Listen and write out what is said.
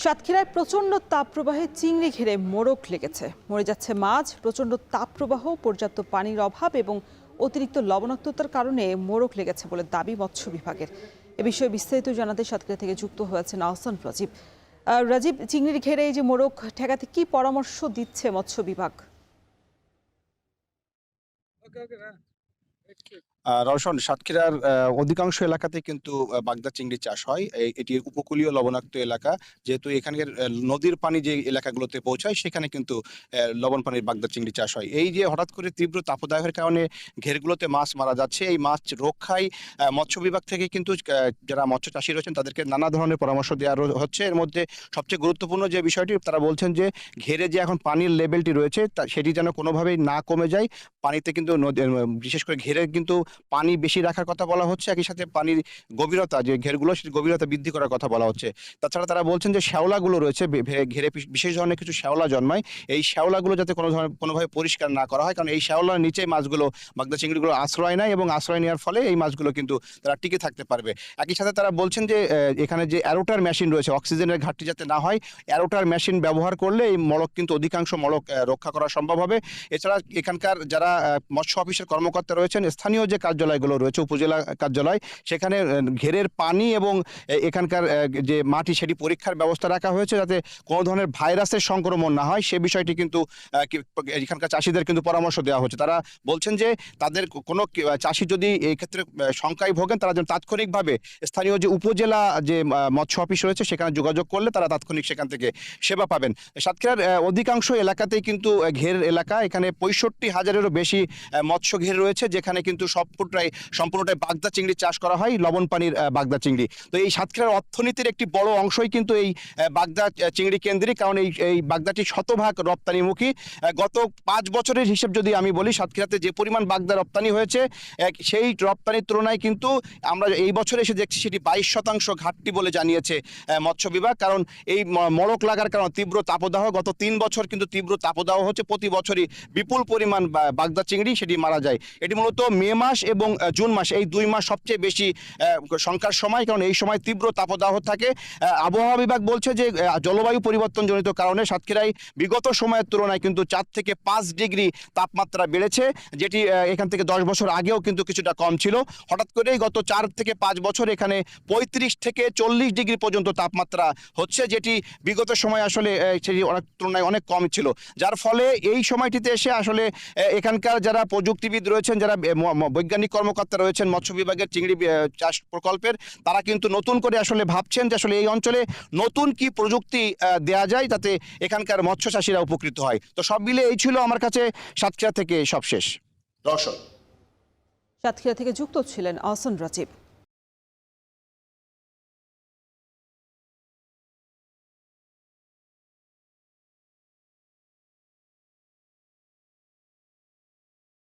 সাতক্ষীরায় প্রচণ্ড তাপপ্রবাহে চিংড়ি ঘিরে মোড়ক লেগেছে, মরে যাচ্ছে মাছ। প্রচণ্ড তাপপ্রবাহ, পর্যাপ্ত পানির অভাব এবং অতিরিক্ত লবণাক্ততার কারণে মোড়ক লেগেছে বলে দাবি মৎস্য বিভাগের। এ বিষয়ে বিস্তারিত জানাতে সাতক্ষীরা থেকে যুক্ত হয়েছেন আহসান রাজীব। রাজীব, চিংড়ির ঘেরে এই যে মোড়ক ঠেকাতে কি পরামর্শ দিচ্ছে মৎস্য বিভাগ? রওশন, সাতক্ষীরার অধিকাংশ এলাকাতে কিন্তু বাগদা চিংড়ি চাষ হয়। এটি উপকূলীয় লবণাক্ত এলাকা। যেহেতু এখানকার নদীর পানি যে এলাকাগুলোতে পৌঁছায় সেখানে কিন্তু লবণ পানির বাগদা চিংড়ি চাষ হয়। এই যে হঠাৎ করে তীব্র তাপদাহের কারণে ঘেরগুলোতে মাছ মারা যাচ্ছে, এই মাছ রক্ষায় মৎস্য বিভাগ থেকে কিন্তু যারা মৎস্য চাষী রয়েছেন তাদেরকে নানা ধরনের পরামর্শ দেওয়া হচ্ছে। এর মধ্যে সবচেয়ে গুরুত্বপূর্ণ যে বিষয়টি, তারা বলছেন যে ঘেরে যে এখন পানির লেভেলটি রয়েছে সেটি যেন কোনোভাবেই না কমে যায়। পানিতে কিন্তু বিশেষ করে ঘেরে কিন্তু পানি বেশি রাখার কথা বলা হচ্ছে, একই সাথে পানির গভীরতা যে ঘেরগুলো সেটি গভীরতা বৃদ্ধি করার কথা বলা হচ্ছে। তাছাড়া তারা বলছেন যে শ্যাওলাগুলো রয়েছে, ঘেরে বিশেষ ধরনের কিছু শ্যাওলা জন্মায়, এই শ্যাওলাগুলো যাতে কোনোভাবে পরিষ্কার না করা হয়, কারণ এই শ্যাওলার নিচে মাছগুলো বাগদা চিংড়িগুলো আশ্রয় নেয় এবং আশ্রয় নেওয়ার ফলে এই মাছগুলো কিন্তু তারা টিকে থাকতে পারবে। একই সাথে তারা বলছেন যে এখানে যে অ্যারোটার মেশিন রয়েছে, অক্সিজেনের ঘাটতি যাতে না হয়, অ্যারোটার মেশিন ব্যবহার করলে এই মড়ক কিন্তু অধিকাংশ মড়ক রক্ষা করা সম্ভব হবে। এছাড়া এখানকার যারা মৎস্য অফিসের কর্মকর্তা রয়েছেন, স্থানীয় যে কার্যালয়গুলো রয়েছে, উপজেলা কার্যালয়, সেখানে ঘেরের পানি এবং এখানকার যে মাটি সেটি পরীক্ষার ব্যবস্থা রাখা হয়েছে যাতে কোনো ধরনের ভাইরাসের সংক্রমণ না হয়, সে বিষয়টি কিন্তু এখানকার চাষিদের কিন্তু পরামর্শ দেওয়া হচ্ছে। তারা বলছেন যে তাদের কোনো চাষি যদি এই ক্ষেত্রে শঙ্কায় ভোগেন, তারা যেন তাৎক্ষণিকভাবে স্থানীয় যে উপজেলা যে মৎস্য অফিস রয়েছে সেখানে যোগাযোগ করলে তারা তাৎক্ষণিক সেখান থেকে সেবা পাবেন। সাতক্ষীরার অধিকাংশ এলাকাতেই কিন্তু ঘের এলাকা, এখানে 65,000-এরও বেশি মৎস্য ঘের রয়েছে, যেখানে কিন্তু সম্পূর্ণটাই বাগদা চিংড়ি চাষ করা হয়, লবণ পানির বাগদা চিংড়ি। তো এই সাতক্ষীরার অর্থনীতির একটি বড় অংশই কিন্তু এই বাগদা চিংড়ি কেন্দ্রিক, কারণ এই বাগদাটি শতভাগ রপ্তানিমুখী। গত 5 বছরের হিসেব যদি আমি বলি, সাতক্ষীরাতে যে পরিমাণ বাগদা রপ্তানি হয়েছে সেই রপ্তানির তুলনায় কিন্তু আমরা এই বছরে এসে দেখছি সেটি 22% ঘাটতি বলে জানিয়েছে মৎস্য বিভাগ। কারণ এই মড়ক লাগার কারণে তীব্র তাপদাহ, গত 3 বছর কিন্তু তীব্র তাপদাহ হচ্ছে, প্রতি বছরই বিপুল পরিমাণ বাগদা চিংড়ি সেটি মারা যায়। এটি মূলত মে মাস এবং জুন মাস, এই 2 মাস সবচেয়ে বেশি সংখ্যার সময়, কারণ এই সময় তীব্র তাপদাহ থাকে। আবহাওয়া বিভাগ বলছে যে জলবায়ু পরিবর্তনজনিত কারণে সাতক্ষীরায় বিগত সময়ের তুলনায় কিন্তু 4 থেকে 5 ডিগ্রি তাপমাত্রা বেড়েছে, যেটি এখান থেকে 10 বছর আগেও কিন্তু কিছুটা কম ছিল। হঠাৎ করেই গত 4 থেকে 5 বছর এখানে 35 থেকে 40 ডিগ্রি পর্যন্ত তাপমাত্রা হচ্ছে, যেটি বিগত সময় আসলে সেটি তুলনায় অনেক কম ছিল। যার ফলে এই সময়টিতে এসে আসলে এখানকার যারা প্রযুক্তিবিদ রয়েছেন, যারা বৈজ্ঞানিক কর্মকর্তা রয়েছেন মৎস্য বিভাগের চিংড়ি চাষ প্রকল্পের, তারা কিন্তু নতুন করে আসলে ভাবছেন যে আসলে এই অঞ্চলে নতুন কি প্রযুক্তি দেয়া যায় যাতে এখানকার মৎস্য চাষিরা উপকৃত হয়। তো সব মিলে এই ছিল আমার কাছে সাতক্ষীরা থেকে সবশেষ। দর্শক, সাতক্ষীরা থেকে যুক্ত ছিলেন আহসান রাজীব।